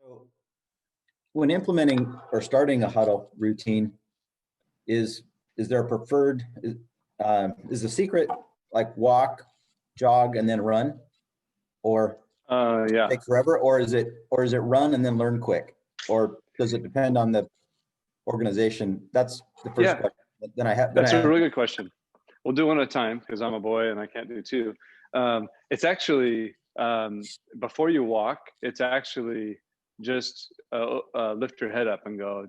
So when implementing or starting a huddle routine, is there a preferred, is the secret like walk, jog, and then run, or Yeah, take forever, or is it run and then learn quick, or does it depend on the organization? That's the first yeah, question. Then I have that's a really good question. We'll do one at a time because I'm a boy and I can't do two. It's actually, before you walk, it's actually just lift your head up and go,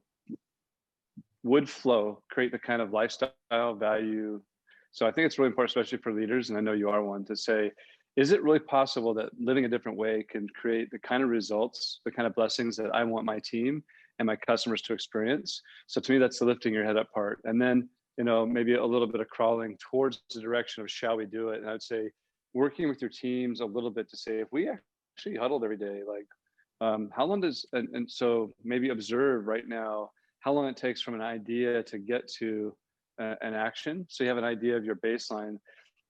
would flow, create the kind of lifestyle value. So I think it's really important, especially for leaders, and I know you are one, to say, is it really possible that living a different way can create the kind of results, the kind of blessings that I want my team and my customers to experience? So to me, that's the lifting your head up part. And then, maybe a little bit of crawling towards the direction of shall we do it? And I'd say working with your teams a little bit to say, if we actually huddled every day, like how long does, and so maybe observe right now how long it takes from an idea to get to an action. So you have an idea of your baseline.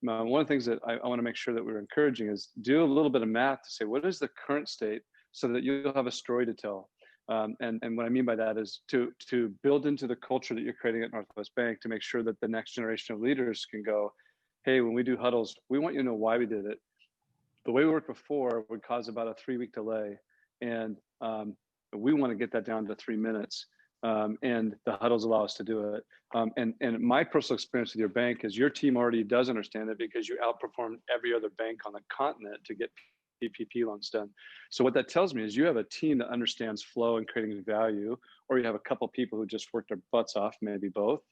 One of the things that I want to make sure that we're encouraging is do a little bit of math to say, what is the current state, so that you'll have a story to tell. And what I mean by that is to build into the culture that you're creating at Northwest Bank, to make sure that the next generation of leaders can go, hey, when we do huddles, we want you to know why we did it. The way we worked before would cause about a 3-week delay. And we want to get that down to 3 minutes. And the huddles allow us to do it. And my personal experience with your bank is your team already does understand it, because you outperformed every other bank on the continent to get PPP loans done. So what that tells me is you have a team that understands flow and creating value, or you have a couple of people who just worked their butts off, maybe both.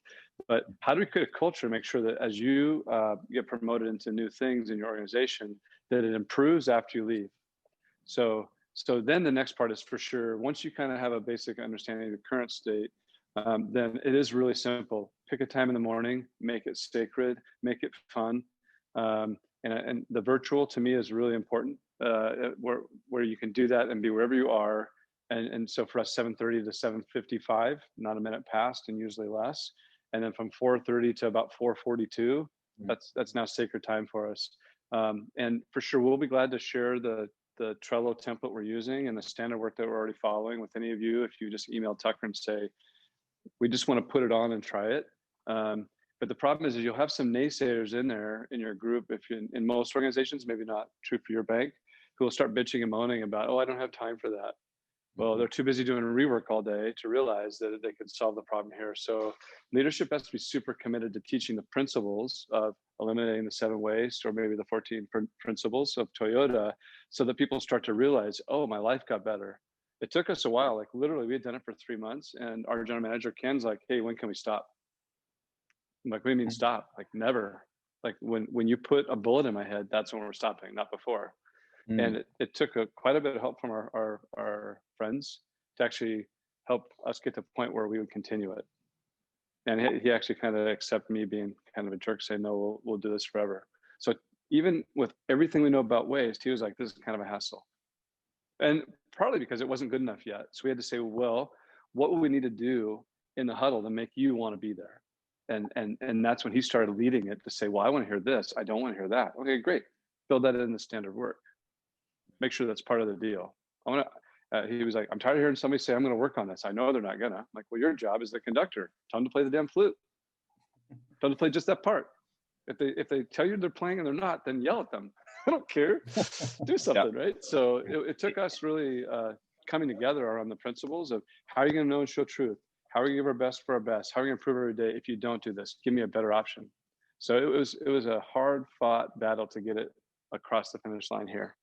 But how do we create a culture to make sure that as you get promoted into new things in your organization, that it improves after you leave? So then the next part is, for sure, once you kind of have a basic understanding of your current state, then it is really simple. Pick a time in the morning, make it sacred, make it fun. And the virtual, to me, is really important, where you can do that and be wherever you are. And so for us, 7:30 to 7:55, not a minute past, and usually less. And then from 4:30 to about 4:42, that's now sacred time for us. And for sure, we'll be glad to share the Trello template we're using and the standard work that we're already following with any of you. If you just email Tucker and say, we just want to put it on and try it. But the problem is you'll have some naysayers in there in your group, if you, in most organizations, maybe not true for your bank, who will start bitching and moaning about, oh, I don't have time for that. Well, they're too busy doing rework all day to realize that they could solve the problem here. So leadership has to be super committed to teaching the principles of eliminating the 7 waste, or maybe the 14 principles of Toyota, so that people start to realize, oh, my life got better. It took us a while. Like literally, we had done it for 3 months, and our general manager, Ken's like, hey, when can we stop? I'm like, what do you mean stop? Like never. Like when you put a bullet in my head, that's when we're stopping, not before. And it took quite a bit of help from our friends to actually help us get to the point where we would continue it. And he actually kind of accepted me being kind of a jerk, saying, no, we'll do this forever. So even with everything we know about waste, he was like, this is kind of a hassle. And partly because it wasn't good enough yet. So we had to say, well, what would we need to do in the huddle to make you want to be there? And that's when he started leading it, to say, well, I want to hear this. I don't want to hear that. Okay, great. Build that in the standard work. Make sure that's part of the deal. He was like, I'm tired of hearing somebody say, I'm going to work on this. I know they're not gonna. I'm like, well, your job is the conductor. Tell them to play the damn flute. Tell them to play just that part. If they tell you they're playing and they're not, then yell at them. I don't care. Do something, right? So it took us really coming together around the principles of, how are you going to know and show truth? How are we going to give our best for our best? How are we going to improve every day? If you don't do this, give me a better option. So it was a hard fought battle to get it across the finish line here.